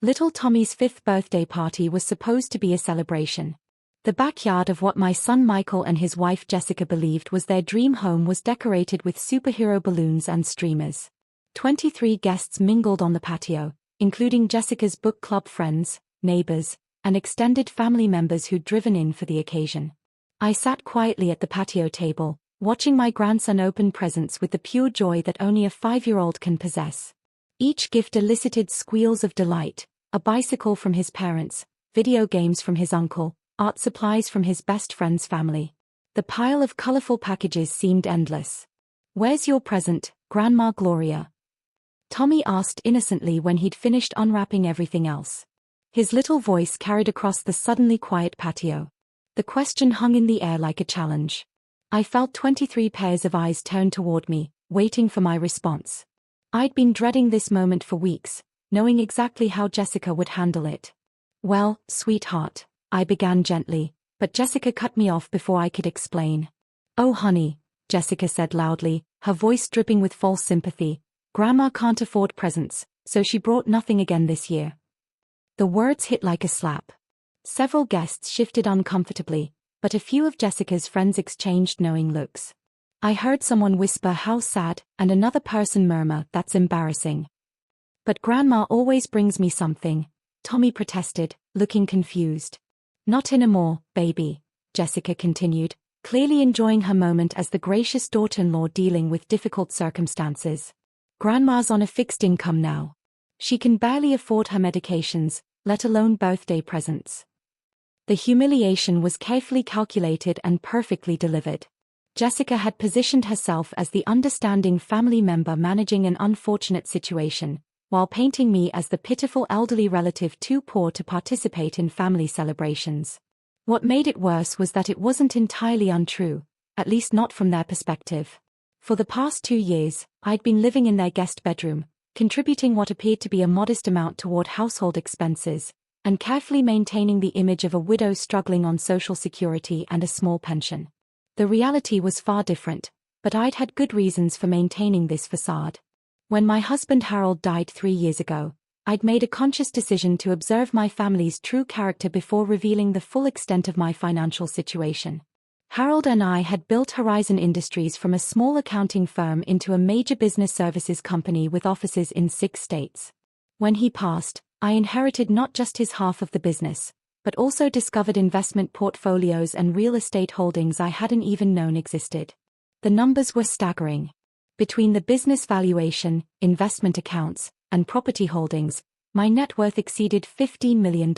Little Tommy's 5th birthday party was supposed to be a celebration. The backyard of what my son Michael and his wife Jessica believed was their dream home was decorated with superhero balloons and streamers. 23 guests mingled on the patio, including Jessica's book club friends, neighbors, and extended family members who'd driven in for the occasion. I sat quietly at the patio table, watching my grandson open presents with the pure joy that only a 5-year-old can possess. Each gift elicited squeals of delight: a bicycle from his parents, video games from his uncle, art supplies from his best friend's family. The pile of colorful packages seemed endless. "Where's your present, Grandma Gloria?" Tommy asked innocently when he'd finished unwrapping everything else. His little voice carried across the suddenly quiet patio. The question hung in the air like a challenge. I felt 23 pairs of eyes turn toward me, waiting for my response. I'd been dreading this moment for weeks, knowing exactly how Jessica would handle it. "Well, sweetheart," I began gently, but Jessica cut me off before I could explain. "Oh honey," Jessica said loudly, her voice dripping with false sympathy, "Grandma can't afford presents, so she brought nothing again this year." The words hit like a slap. Several guests shifted uncomfortably, but a few of Jessica's friends exchanged knowing looks. I heard someone whisper, "How sad," and another person murmur, "That's embarrassing." "But Grandma always brings me something," Tommy protested, looking confused. "Not anymore, baby," Jessica continued, clearly enjoying her moment as the gracious daughter-in-law dealing with difficult circumstances. "Grandma's on a fixed income now. She can barely afford her medications, let alone birthday presents." The humiliation was carefully calculated and perfectly delivered. Jessica had positioned herself as the understanding family member managing an unfortunate situation, while painting me as the pitiful elderly relative too poor to participate in family celebrations. What made it worse was that it wasn't entirely untrue, at least not from their perspective. For the past 2 years, I'd been living in their guest bedroom, contributing what appeared to be a modest amount toward household expenses, and carefully maintaining the image of a widow struggling on Social Security and a small pension. The reality was far different, but I'd had good reasons for maintaining this facade. When my husband Harold died 3 years ago, I'd made a conscious decision to observe my family's true character before revealing the full extent of my financial situation. Harold and I had built Horizon Industries from a small accounting firm into a major business services company with offices in 6 states. When he passed, I inherited not just his half of the business, but also discovered investment portfolios and real estate holdings I hadn't even known existed. The numbers were staggering. Between the business valuation, investment accounts, and property holdings, my net worth exceeded $15 million.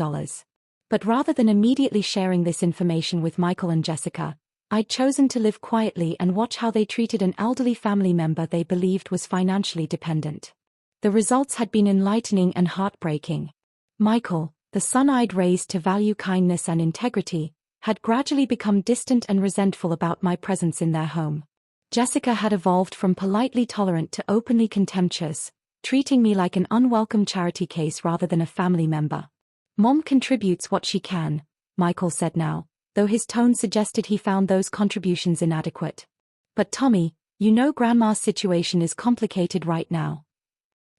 But rather than immediately sharing this information with Michael and Jessica, I'd chosen to live quietly and watch how they treated an elderly family member they believed was financially dependent. The results had been enlightening and heartbreaking. Michael, the son I'd raised to value kindness and integrity, had gradually become distant and resentful about my presence in their home. Jessica had evolved from politely tolerant to openly contemptuous, treating me like an unwelcome charity case rather than a family member. "Mom contributes what she can," Michael said now, though his tone suggested he found those contributions inadequate. "But Tommy, you know Grandma's situation is complicated right now."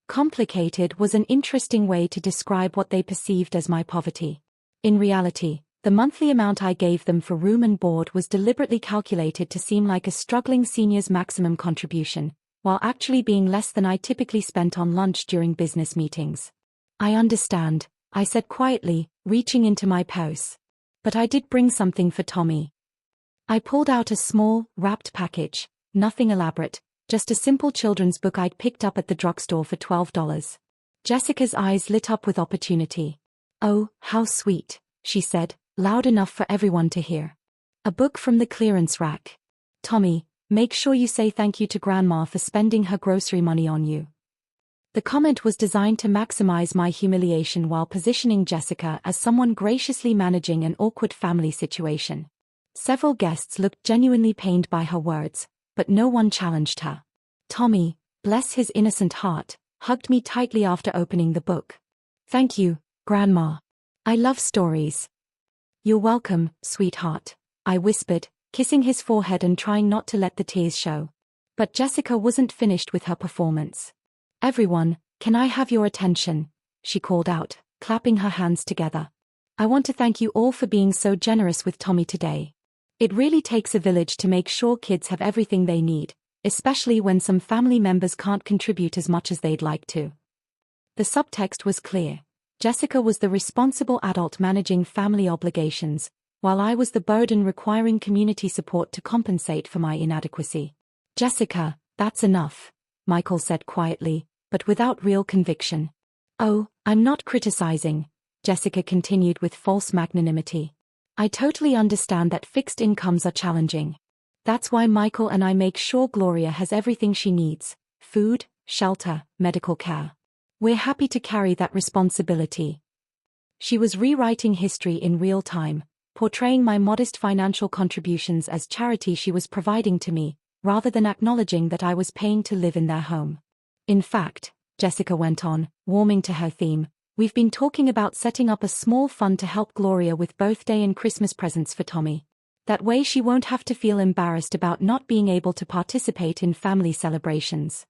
Complicated was an interesting way to describe what they perceived as my poverty. In reality, the monthly amount I gave them for room and board was deliberately calculated to seem like a struggling senior's maximum contribution, while actually being less than I typically spent on lunch during business meetings. "I understand," I said quietly, reaching into my purse. "But I did bring something for Tommy." I pulled out a small, wrapped package, nothing elaborate, just a simple children's book I'd picked up at the drugstore for $12. Jessica's eyes lit up with opportunity. "Oh, how sweet," she said, loud enough for everyone to hear. "A book from the clearance rack. Tommy, make sure you say thank you to Grandma for spending her grocery money on you." The comment was designed to maximize my humiliation while positioning Jessica as someone graciously managing an awkward family situation. Several guests looked genuinely pained by her words, but no one challenged her. Tommy, bless his innocent heart, hugged me tightly after opening the book. "Thank you, Grandma. I love stories." "You're welcome, sweetheart," I whispered, kissing his forehead and trying not to let the tears show. But Jessica wasn't finished with her performance. "Everyone, can I have your attention?" she called out, clapping her hands together. I want to thank you all for being so generous with Tommy today. It really takes a village to make sure kids have everything they need, especially when some family members can't contribute as much as they'd like to. The subtext was clear. Jessica was the responsible adult managing family obligations, while I was the burden requiring community support to compensate for my inadequacy. Jessica, that's enough, Michael said quietly, but without real conviction. Oh, I'm not criticizing, Jessica continued with false magnanimity. I totally understand that fixed incomes are challenging. That's why Michael and I make sure Gloria has everything she needs: food, shelter, medical care. We're happy to carry that responsibility. She was rewriting history in real time, portraying my modest financial contributions as charity she was providing to me, rather than acknowledging that I was paying to live in their home. In fact, Jessica went on, warming to her theme, we've been talking about setting up a small fund to help Gloria with birthday and Christmas presents for Tommy. That way she won't have to feel embarrassed about not being able to participate in family celebrations.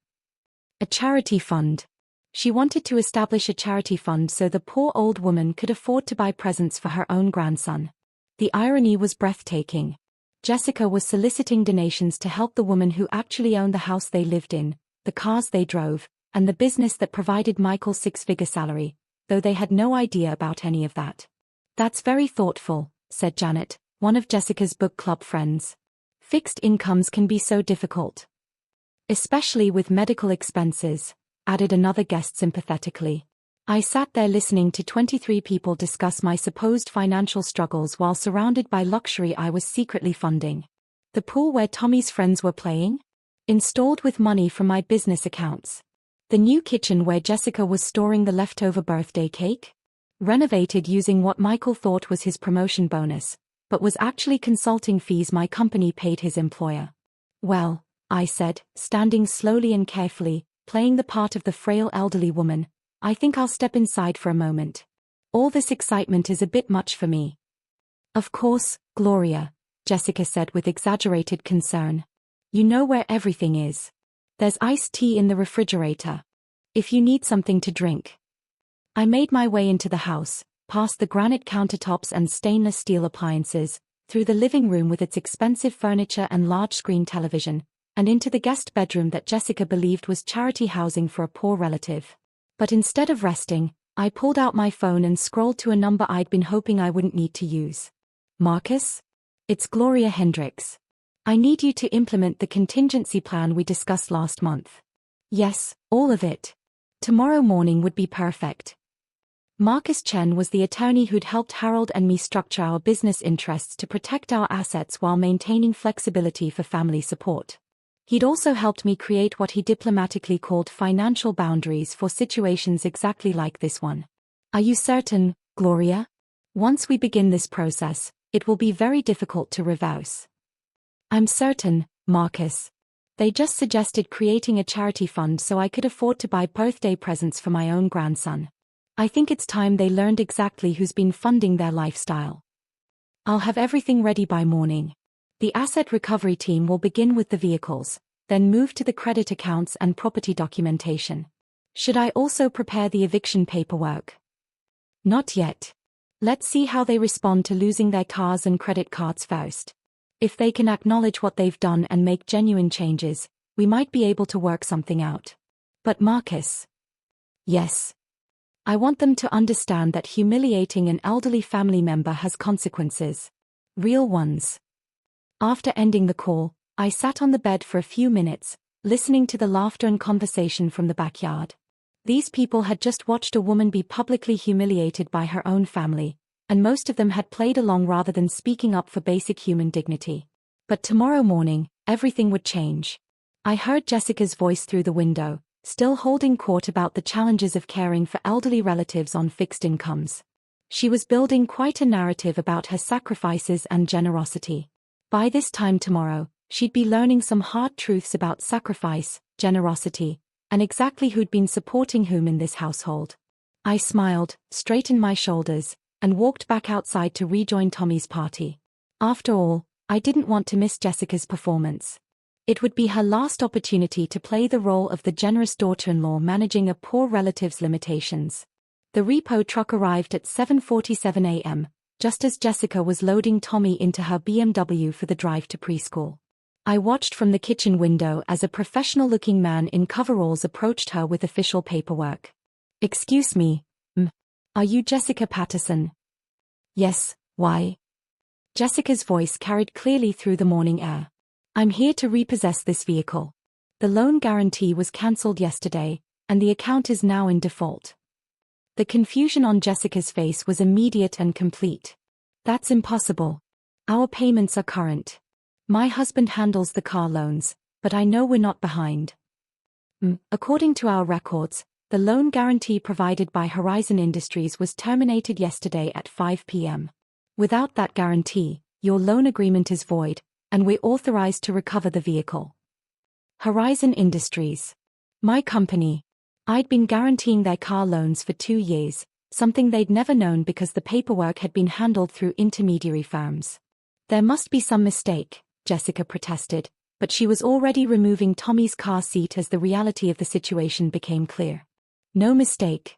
A charity fund. She wanted to establish a charity fund so the poor old woman could afford to buy presents for her own grandson. The irony was breathtaking. Jessica was soliciting donations to help the woman who actually owned the house they lived in, the cars they drove, and the business that provided Michael's six-figure salary, though they had no idea about any of that. That's very thoughtful, said Janet, one of Jessica's book club friends. Fixed incomes can be so difficult. Especially with medical expenses, added another guest sympathetically. I sat there listening to 23 people discuss my supposed financial struggles while surrounded by luxury I was secretly funding. The pool where Tommy's friends were playing? Installed with money from my business accounts. The new kitchen where Jessica was storing the leftover birthday cake? Renovated using what Michael thought was his promotion bonus, but was actually consulting fees my company paid his employer. Well, I said, standing slowly and carefully, playing the part of the frail elderly woman, I think I'll step inside for a moment. All this excitement is a bit much for me. Of course, Gloria, Jessica said with exaggerated concern. You know where everything is. There's iced tea in the refrigerator. If you need something to drink. I made my way into the house, past the granite countertops and stainless steel appliances, through the living room with its expensive furniture and large-screen television, and into the guest bedroom that Jessica believed was charity housing for a poor relative. But instead of resting, I pulled out my phone and scrolled to a number I'd been hoping I wouldn't need to use. Marcus? It's Gloria Hendricks. I need you to implement the contingency plan we discussed last month. Yes, all of it. Tomorrow morning would be perfect. Marcus Chen was the attorney who'd helped Harold and me structure our business interests to protect our assets while maintaining flexibility for family support. He'd also helped me create what he diplomatically called financial boundaries for situations exactly like this one. Are you certain, Gloria? Once we begin this process, it will be very difficult to reverse. I'm certain, Marcus. They just suggested creating a charity fund so I could afford to buy birthday presents for my own grandson. I think it's time they learned exactly who's been funding their lifestyle. I'll have everything ready by morning. The asset recovery team will begin with the vehicles, then move to the credit accounts and property documentation. Should I also prepare the eviction paperwork? Not yet. Let's see how they respond to losing their cars and credit cards first. If they can acknowledge what they've done and make genuine changes, we might be able to work something out. But Marcus? Yes. I want them to understand that humiliating an elderly family member has consequences. Real ones. After ending the call, I sat on the bed for a few minutes, listening to the laughter and conversation from the backyard. These people had just watched a woman be publicly humiliated by her own family, and most of them had played along rather than speaking up for basic human dignity. But tomorrow morning, everything would change. I heard Jessica's voice through the window, still holding court about the challenges of caring for elderly relatives on fixed incomes. She was building quite a narrative about her sacrifices and generosity. By this time tomorrow, she'd be learning some hard truths about sacrifice, generosity, and exactly who'd been supporting whom in this household. I smiled, straightened my shoulders, and walked back outside to rejoin Tommy's party. After all, I didn't want to miss Jessica's performance. It would be her last opportunity to play the role of the generous daughter-in-law managing a poor relative's limitations. The repo truck arrived at 7:47 a.m., just as Jessica was loading Tommy into her BMW for the drive to preschool. I watched from the kitchen window as a professional-looking man in coveralls approached her with official paperwork. "Excuse me, are you Jessica Patterson?" "Yes, why?" Jessica's voice carried clearly through the morning air. "I'm here to repossess this vehicle. The loan guarantee was cancelled yesterday, and the account is now in default." The confusion on Jessica's face was immediate and complete. "That's impossible. Our payments are current. My husband handles the car loans, but I know we're not behind." According to our records, the loan guarantee provided by Horizon Industries was terminated yesterday at 5 p.m. Without that guarantee, your loan agreement is void, and we're authorized to recover the vehicle. Horizon Industries. My company. I'd been guaranteeing their car loans for 2 years, something they'd never known because the paperwork had been handled through intermediary firms. "There must be some mistake," Jessica protested, but she was already removing Tommy's car seat as the reality of the situation became clear. "No mistake.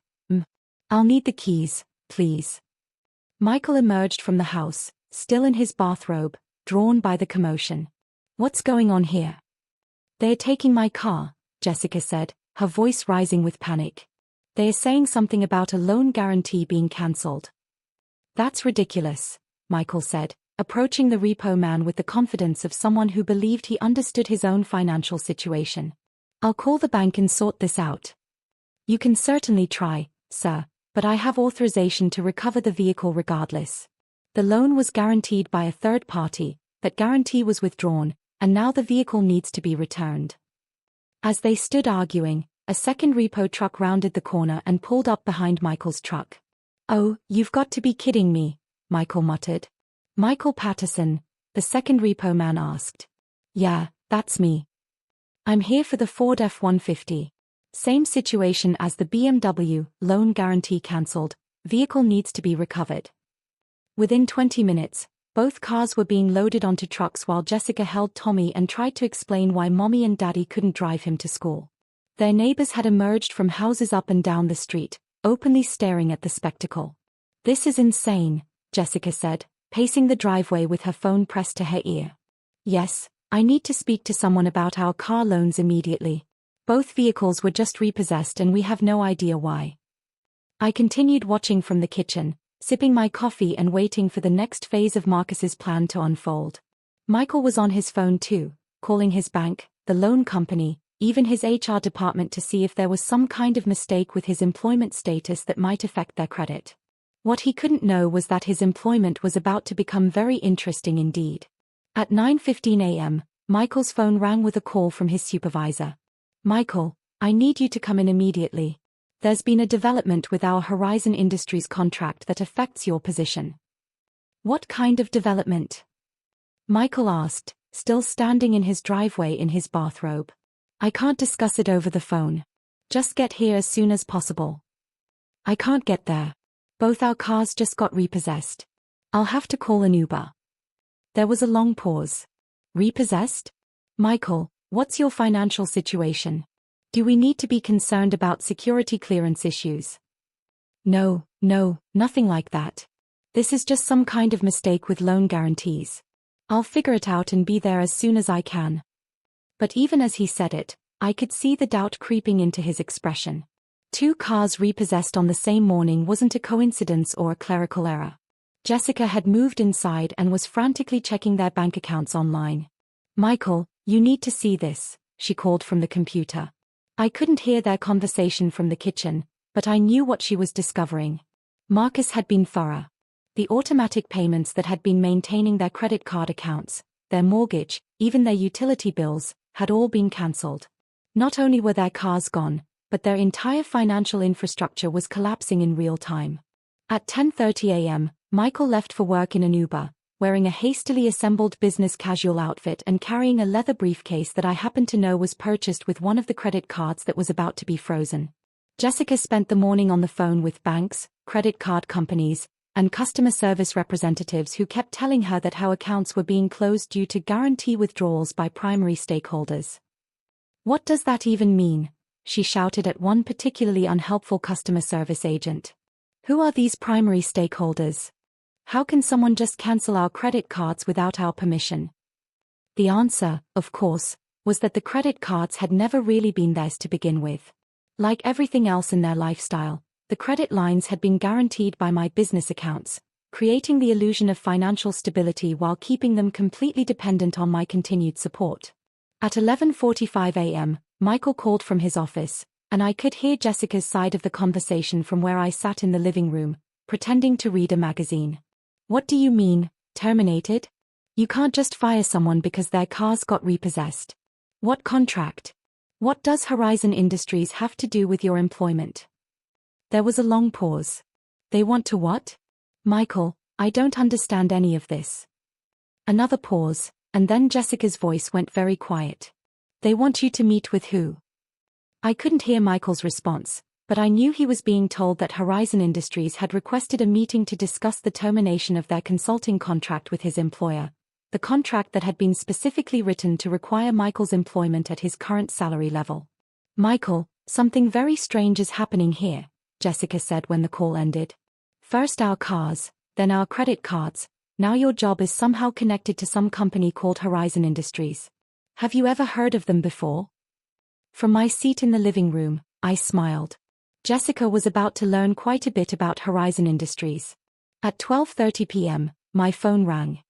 I'll need the keys, please." Michael emerged from the house, still in his bathrobe, drawn by the commotion. "What's going on here?" "They're taking my car," Jessica said, her voice rising with panic. "They're saying something about a loan guarantee being cancelled." "That's ridiculous," Michael said, approaching the repo man with the confidence of someone who believed he understood his own financial situation. "I'll call the bank and sort this out." "You can certainly try, sir, but I have authorization to recover the vehicle regardless. The loan was guaranteed by a third party, that guarantee was withdrawn, and now the vehicle needs to be returned." As they stood arguing, a second repo truck rounded the corner and pulled up behind Michael's truck. "Oh, you've got to be kidding me," Michael muttered. "Michael Patterson?" the second repo man asked. "Yeah, that's me. I'm here for the Ford F-150. Same situation as the BMW, loan guarantee cancelled, vehicle needs to be recovered." Within 20 minutes, both cars were being loaded onto trucks while Jessica held Tommy and tried to explain why Mommy and Daddy couldn't drive him to school. Their neighbors had emerged from houses up and down the street, openly staring at the spectacle. "This is insane," Jessica said, pacing the driveway with her phone pressed to her ear. "Yes, I need to speak to someone about our car loans immediately. Both vehicles were just repossessed and we have no idea why." I continued watching from the kitchen, sipping my coffee and waiting for the next phase of Marcus's plan to unfold. Michael was on his phone too, calling his bank, the loan company, even his HR department to see if there was some kind of mistake with his employment status that might affect their credit. What he couldn't know was that his employment was about to become very interesting indeed. At 9:15 a.m., Michael's phone rang with a call from his supervisor. "Michael, I need you to come in immediately. There's been a development with our Horizon Industries contract that affects your position." "What kind of development?" Michael asked, still standing in his driveway in his bathrobe. "I can't discuss it over the phone. Just get here as soon as possible." "I can't get there. Both our cars just got repossessed. I'll have to call an Uber." There was a long pause. "Repossessed? Michael, what's your financial situation? Do we need to be concerned about security clearance issues?" No, nothing like that. This is just some kind of mistake with loan guarantees. I'll figure it out and be there as soon as I can." But even as he said it, I could see the doubt creeping into his expression. 2 cars repossessed on the same morning wasn't a coincidence or a clerical error. Jessica had moved inside and was frantically checking their bank accounts online. "Michael, you need to see this," she called from the computer. I couldn't hear their conversation from the kitchen, but I knew what she was discovering. Marcus had been thorough. The automatic payments that had been maintaining their credit card accounts, their mortgage, even their utility bills, had all been cancelled. Not only were their cars gone, but their entire financial infrastructure was collapsing in real time. At 10:30 a.m., Michael left for work in an Uber, wearing a hastily assembled business casual outfit and carrying a leather briefcase that I happened to know was purchased with one of the credit cards that was about to be frozen. Jessica spent the morning on the phone with banks, credit card companies, and customer service representatives who kept telling her that how accounts were being closed due to guarantee withdrawals by primary stakeholders. "What does that even mean?" she shouted at one particularly unhelpful customer service agent. Who are these primary stakeholders? How can someone just cancel our credit cards without our permission? The answer, of course, was that the credit cards had never really been theirs to begin with. Like everything else in their lifestyle, the credit lines had been guaranteed by my business accounts, creating the illusion of financial stability while keeping them completely dependent on my continued support. At 11:45 a.m., Michael called from his office, and I could hear Jessica's side of the conversation from where I sat in the living room, pretending to read a magazine. What do you mean, terminated? You can't just fire someone because their cars got repossessed. What contract? What does Horizon Industries have to do with your employment? There was a long pause. They want to what? Michael, I don't understand any of this. Another pause, and then Jessica's voice went very quiet. They want you to meet with who? I couldn't hear Michael's response, but I knew he was being told that Horizon Industries had requested a meeting to discuss the termination of their consulting contract with his employer, the contract that had been specifically written to require Michael's employment at his current salary level. Michael, something very strange is happening here, Jessica said when the call ended. First our cars, then our credit cards, now your job is somehow connected to some company called Horizon Industries. Have you ever heard of them before? From my seat in the living room, I smiled. Jessica was about to learn quite a bit about Horizon Industries. At 12:30 p.m., my phone rang.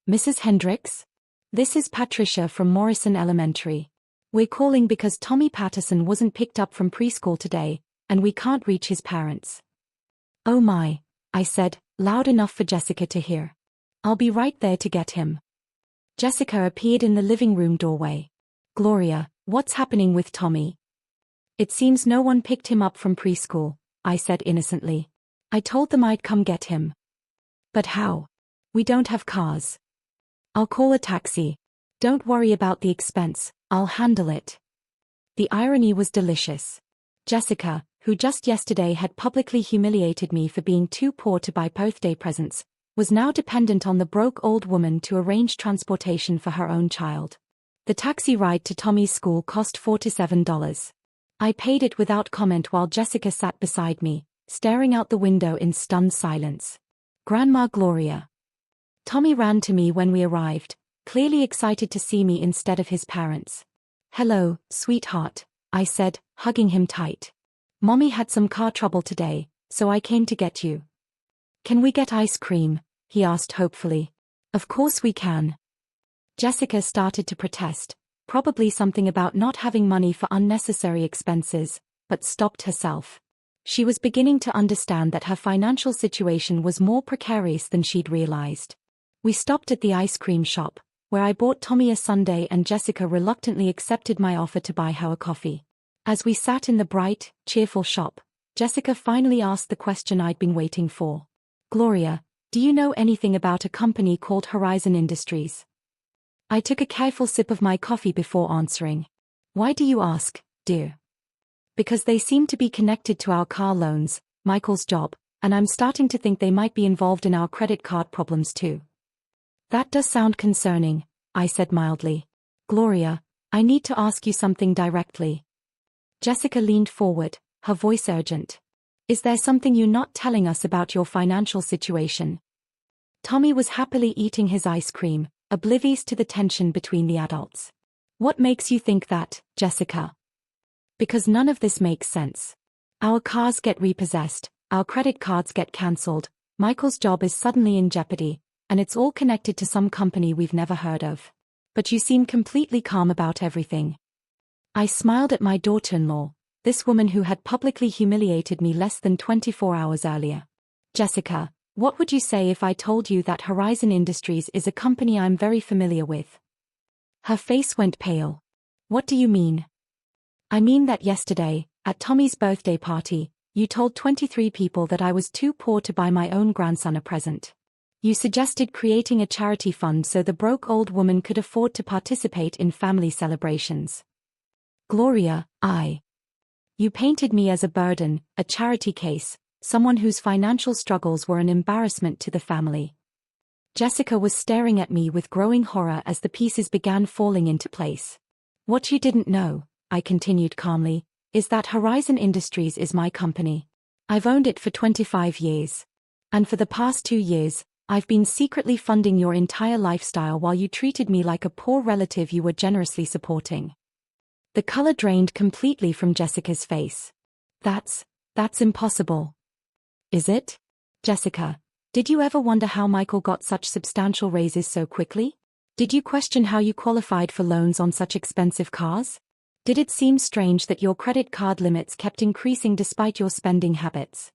Mrs. Hendricks? This is Patricia from Morrison Elementary. We're calling because Tommy Patterson wasn't picked up from preschool today, and we can't reach his parents. Oh my, I said, loud enough for Jessica to hear. I'll be right there to get him. Jessica appeared in the living room doorway. Gloria, what's happening with Tommy? It seems no one picked him up from preschool, I said innocently. I told them I'd come get him. But how? We don't have cars. I'll call a taxi. Don't worry about the expense, I'll handle it. The irony was delicious. Jessica, who just yesterday had publicly humiliated me for being too poor to buy birthday presents, was now dependent on the broke old woman to arrange transportation for her own child. The taxi ride to Tommy's school cost $47. I paid it without comment while Jessica sat beside me, staring out the window in stunned silence. Grandma Gloria. Tommy ran to me when we arrived, clearly excited to see me instead of his parents. Hello, sweetheart, I said, hugging him tight. Mommy had some car trouble today, so I came to get you. Can we get ice cream? He asked hopefully. Of course we can. Jessica started to protest, probably something about not having money for unnecessary expenses, but stopped herself. She was beginning to understand that her financial situation was more precarious than she'd realized. We stopped at the ice cream shop, where I bought Tommy a sundae and Jessica reluctantly accepted my offer to buy her a coffee. As we sat in the bright, cheerful shop, Jessica finally asked the question I'd been waiting for. Gloria, do you know anything about a company called Horizon Industries? I took a careful sip of my coffee before answering. Why do you ask, dear? Because they seem to be connected to our car loans, Michael's job, and I'm starting to think they might be involved in our credit card problems too. That does sound concerning, I said mildly. Gloria, I need to ask you something directly. Jessica leaned forward, her voice urgent. Is there something you're not telling us about your financial situation? Tommy was happily eating his ice cream, oblivious to the tension between the adults. What makes you think that, Jessica? Because none of this makes sense. Our cars get repossessed, our credit cards get cancelled, Michael's job is suddenly in jeopardy, and it's all connected to some company we've never heard of. But you seem completely calm about everything. I smiled at my daughter-in-law, this woman who had publicly humiliated me less than 24 hours earlier. Jessica, what would you say if I told you that Horizon Industries is a company I'm very familiar with? Her face went pale. What do you mean? I mean that yesterday, at Tommy's birthday party, you told 23 people that I was too poor to buy my own grandson a present. You suggested creating a charity fund so the broke old woman could afford to participate in family celebrations. Gloria, You painted me as a burden, a charity case, someone whose financial struggles were an embarrassment to the family. Jessica was staring at me with growing horror as the pieces began falling into place. What you didn't know, I continued calmly, is that Horizon Industries is my company. I've owned it for 25 years. And for the past 2 years, I've been secretly funding your entire lifestyle while you treated me like a poor relative you were generously supporting. The color drained completely from Jessica's face. That's impossible. Is it? Jessica, did you ever wonder how Michael got such substantial raises so quickly? Did you question how you qualified for loans on such expensive cars? Did it seem strange that your credit card limits kept increasing despite your spending habits?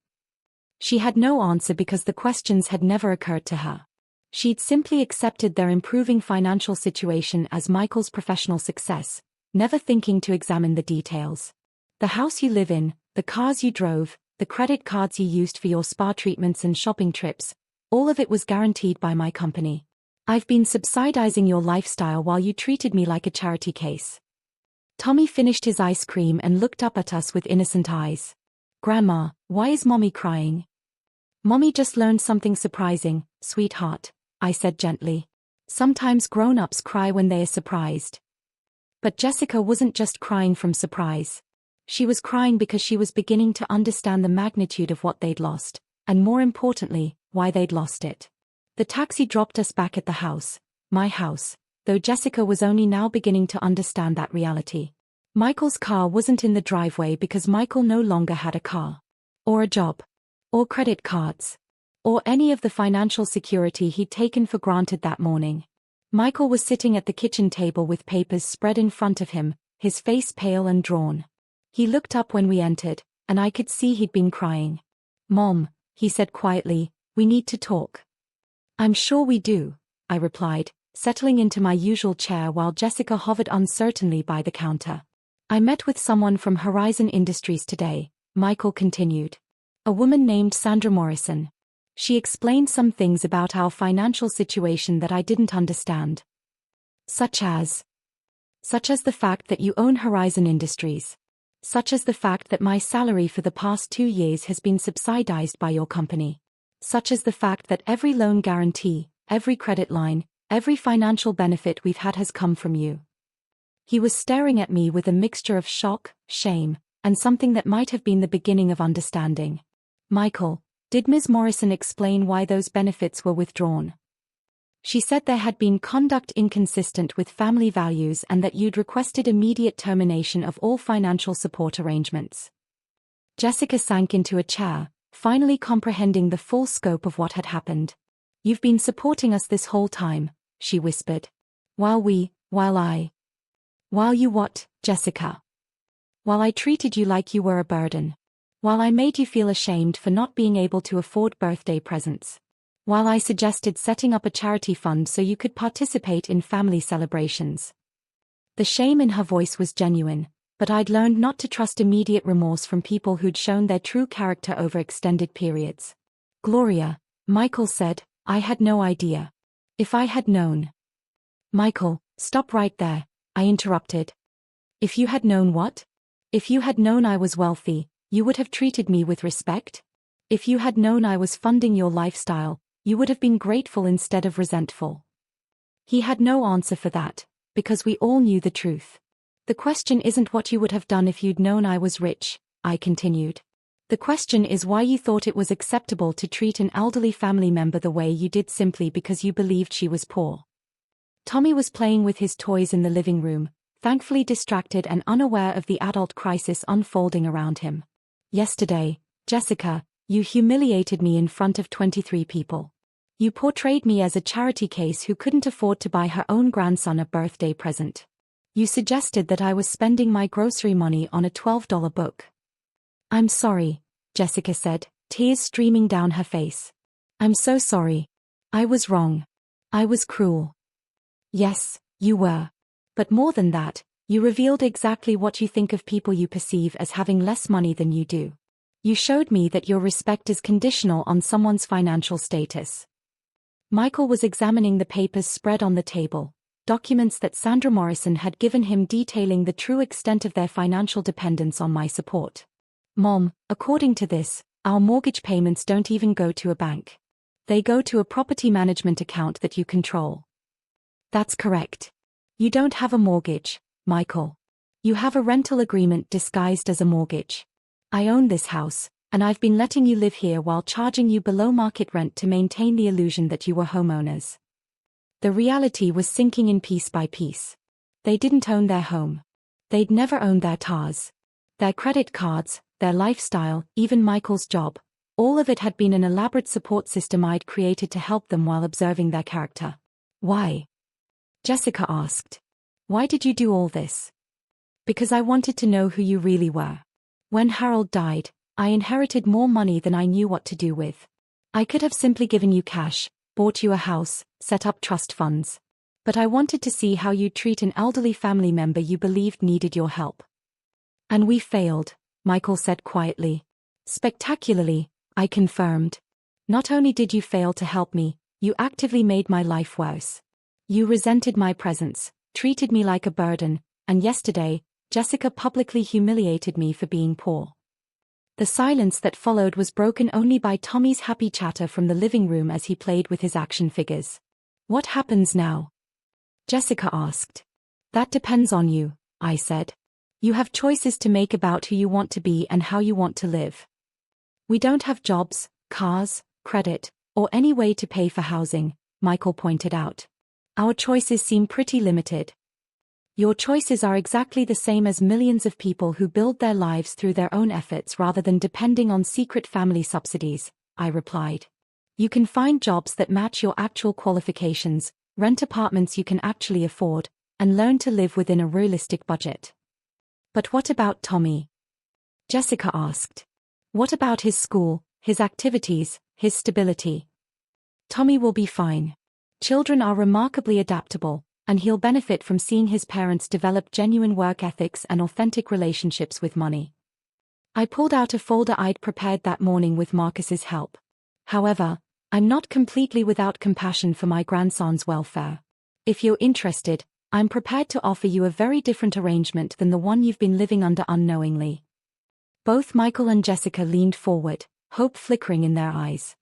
She had no answer because the questions had never occurred to her. She'd simply accepted their improving financial situation as Michael's professional success, never thinking to examine the details. The house you live in, the cars you drove, the credit cards you used for your spa treatments and shopping trips, all of it was guaranteed by my company. I've been subsidizing your lifestyle while you treated me like a charity case. Tommy finished his ice cream and looked up at us with innocent eyes. Grandma, why is Mommy crying? Mommy just learned something surprising, sweetheart, I said gently. Sometimes grown-ups cry when they are surprised. But Jessica wasn't just crying from surprise. She was crying because she was beginning to understand the magnitude of what they'd lost, and more importantly, why they'd lost it. The taxi dropped us back at the house, my house, though Jessica was only now beginning to understand that reality. Michael's car wasn't in the driveway because Michael no longer had a car. Or a job. Or credit cards. Or any of the financial security he'd taken for granted that morning. Michael was sitting at the kitchen table with papers spread in front of him, his face pale and drawn. He looked up when we entered, and I could see he'd been crying. Mom, he said quietly, we need to talk. I'm sure we do, I replied, settling into my usual chair while Jessica hovered uncertainly by the counter. I met with someone from Horizon Industries today, Michael continued. A woman named Sandra Morrison. She explained some things about our financial situation that I didn't understand. Such as the fact that you own Horizon Industries. Such as the fact that my salary for the past 2 years has been subsidized by your company. Such as the fact that every loan guarantee, every credit line, every financial benefit we've had has come from you. He was staring at me with a mixture of shock, shame, and something that might have been the beginning of understanding. Michael, did Ms. Morrison explain why those benefits were withdrawn? She said there had been conduct inconsistent with family values and that you'd requested immediate termination of all financial support arrangements. Jessica sank into a chair, finally comprehending the full scope of what had happened. You've been supporting us this whole time, she whispered. While you what, Jessica? While I treated you like you were a burden. While I made you feel ashamed for not being able to afford birthday presents. While I suggested setting up a charity fund so you could participate in family celebrations. The shame in her voice was genuine, but I'd learned not to trust immediate remorse from people who'd shown their true character over extended periods. Gloria, Michael said, I had no idea. If I had known. Michael, stop right there, I interrupted. If you had known what? If you had known I was wealthy, you would have treated me with respect? If you had known I was funding your lifestyle, you would have been grateful instead of resentful. He had no answer for that, because we all knew the truth. The question isn't what you would have done if you'd known I was rich, I continued. The question is why you thought it was acceptable to treat an elderly family member the way you did simply because you believed she was poor. Tommy was playing with his toys in the living room, thankfully distracted and unaware of the adult crisis unfolding around him. Yesterday, Jessica, you humiliated me in front of 23 people. You portrayed me as a charity case who couldn't afford to buy her own grandson a birthday present. You suggested that I was spending my grocery money on a $12 book. I'm sorry, Jessica said, tears streaming down her face. I'm so sorry. I was wrong. I was cruel. Yes, you were. But more than that, you revealed exactly what you think of people you perceive as having less money than you do. You showed me that your respect is conditional on someone's financial status. Michael was examining the papers spread on the table, documents that Sandra Morrison had given him detailing the true extent of their financial dependence on my support. Mom, according to this, our mortgage payments don't even go to a bank. They go to a property management account that you control. That's correct. You don't have a mortgage, Michael. You have a rental agreement disguised as a mortgage. I own this house, And I've been letting you live here while charging you below market rent to maintain the illusion that you were homeowners. The reality was sinking in piece by piece. They didn't own their home. They'd never owned their cars. Their credit cards, their lifestyle, even Michael's job. All of it had been an elaborate support system I'd created to help them while observing their character. Why? Jessica asked. Why did you do all this? Because I wanted to know who you really were. When Harold died, I inherited more money than I knew what to do with. I could have simply given you cash, bought you a house, set up trust funds. But I wanted to see how you'd treat an elderly family member you believed needed your help. And we failed, Michael said quietly. Spectacularly, I confirmed. Not only did you fail to help me, you actively made my life worse. You resented my presence, treated me like a burden, and yesterday, Jessica publicly humiliated me for being poor. The silence that followed was broken only by Tommy's happy chatter from the living room as he played with his action figures. What happens now? Jessica asked. That depends on you, I said. You have choices to make about who you want to be and how you want to live. We don't have jobs, cars, credit, or any way to pay for housing, Michael pointed out. Our choices seem pretty limited. Your choices are exactly the same as millions of people who build their lives through their own efforts rather than depending on secret family subsidies, I replied. You can find jobs that match your actual qualifications, rent apartments you can actually afford, and learn to live within a realistic budget. But what about Tommy? Jessica asked. What about his school, his activities, his stability? Tommy will be fine. Children are remarkably adaptable, and he'll benefit from seeing his parents develop genuine work ethics and authentic relationships with money. I pulled out a folder I'd prepared that morning with Marcus's help. However, I'm not completely without compassion for my grandson's welfare. If you're interested, I'm prepared to offer you a very different arrangement than the one you've been living under unknowingly. Both Michael and Jessica leaned forward, hope flickering in their eyes.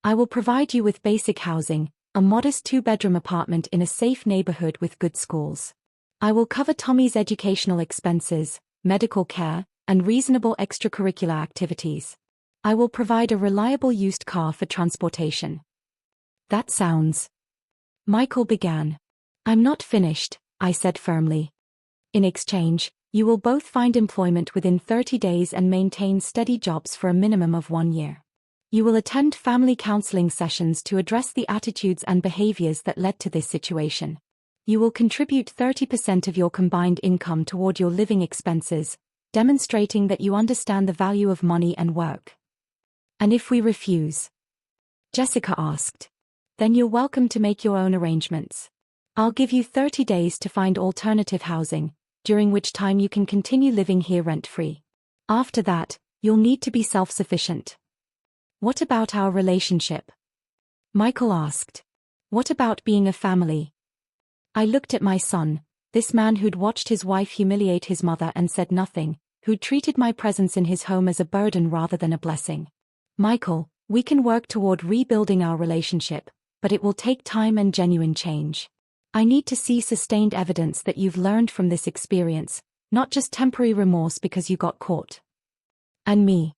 I will provide you with basic housing, a modest 2-bedroom apartment in a safe neighborhood with good schools. I will cover Tommy's educational expenses, medical care, and reasonable extracurricular activities. I will provide a reliable used car for transportation. That sounds... Michael began. I'm not finished, I said firmly. In exchange, you will both find employment within 30 days and maintain steady jobs for a minimum of 1 year. You will attend family counseling sessions to address the attitudes and behaviors that led to this situation. You will contribute 30% of your combined income toward your living expenses, demonstrating that you understand the value of money and work. And if we refuse? Jessica asked. Then you're welcome to make your own arrangements. I'll give you 30 days to find alternative housing, during which time you can continue living here rent-free. After that, you'll need to be self-sufficient. What about our relationship? Michael asked. What about being a family? I looked at my son, this man who'd watched his wife humiliate his mother and said nothing, who'd treated my presence in his home as a burden rather than a blessing. Michael, we can work toward rebuilding our relationship, but it will take time and genuine change. I need to see sustained evidence that you've learned from this experience, not just temporary remorse because you got caught. And me?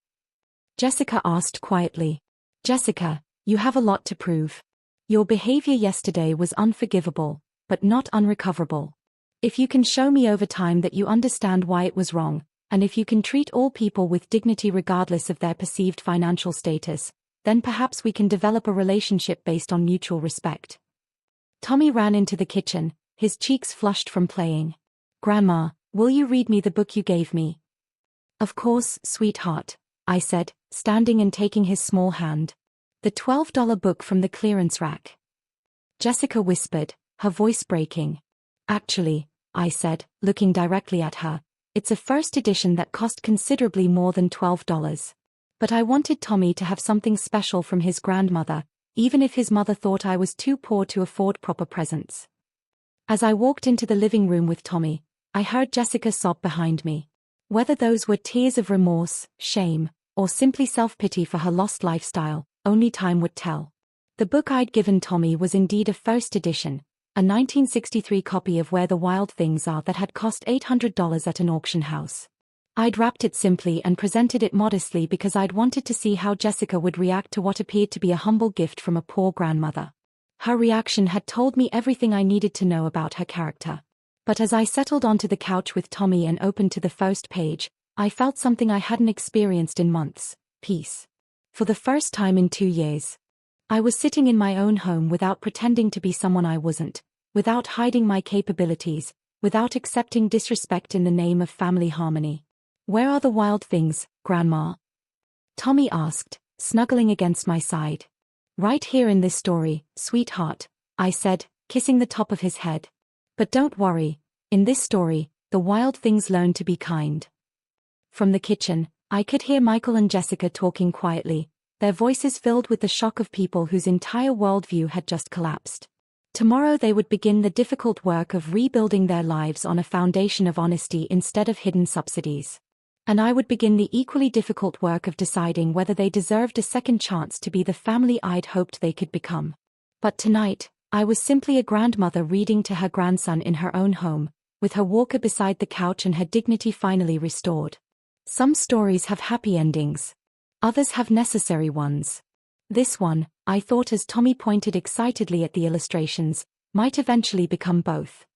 Jessica asked quietly. Jessica, you have a lot to prove. Your behavior yesterday was unforgivable, but not unrecoverable. If you can show me over time that you understand why it was wrong, and if you can treat all people with dignity regardless of their perceived financial status, then perhaps we can develop a relationship based on mutual respect. Tommy ran into the kitchen, his cheeks flushed from playing. Grandma, will you read me the book you gave me? Of course, sweetheart, I said, standing and taking his small hand. The $12 book from the clearance rack. Jessica whispered, her voice breaking. Actually, I said, looking directly at her, it's a first edition that cost considerably more than $12. But I wanted Tommy to have something special from his grandmother, even if his mother thought I was too poor to afford proper presents. As I walked into the living room with Tommy, I heard Jessica sob behind me. Whether those were tears of remorse, shame, or simply self-pity for her lost lifestyle, only time would tell. The book I'd given Tommy was indeed a first edition, a 1963 copy of Where the Wild Things Are that had cost $800 at an auction house. I'd wrapped it simply and presented it modestly because I'd wanted to see how Jessica would react to what appeared to be a humble gift from a poor grandmother. Her reaction had told me everything I needed to know about her character. But as I settled onto the couch with Tommy and opened to the first page, I felt something I hadn't experienced in months: peace. For the first time in 2 years. I was sitting in my own home without pretending to be someone I wasn't, without hiding my capabilities, without accepting disrespect in the name of family harmony. "Where are the wild things, Grandma?" Tommy asked, snuggling against my side. "Right here in this story, sweetheart," I said, kissing the top of his head. "But don't worry, in this story, the wild things learn to be kind." From the kitchen, I could hear Michael and Jessica talking quietly, their voices filled with the shock of people whose entire worldview had just collapsed. Tomorrow they would begin the difficult work of rebuilding their lives on a foundation of honesty instead of hidden subsidies. And I would begin the equally difficult work of deciding whether they deserved a second chance to be the family I'd hoped they could become. But tonight, I was simply a grandmother reading to her grandson in her own home, with her walker beside the couch and her dignity finally restored. Some stories have happy endings. Others have necessary ones. This one, I thought as Tommy pointed excitedly at the illustrations, might eventually become both.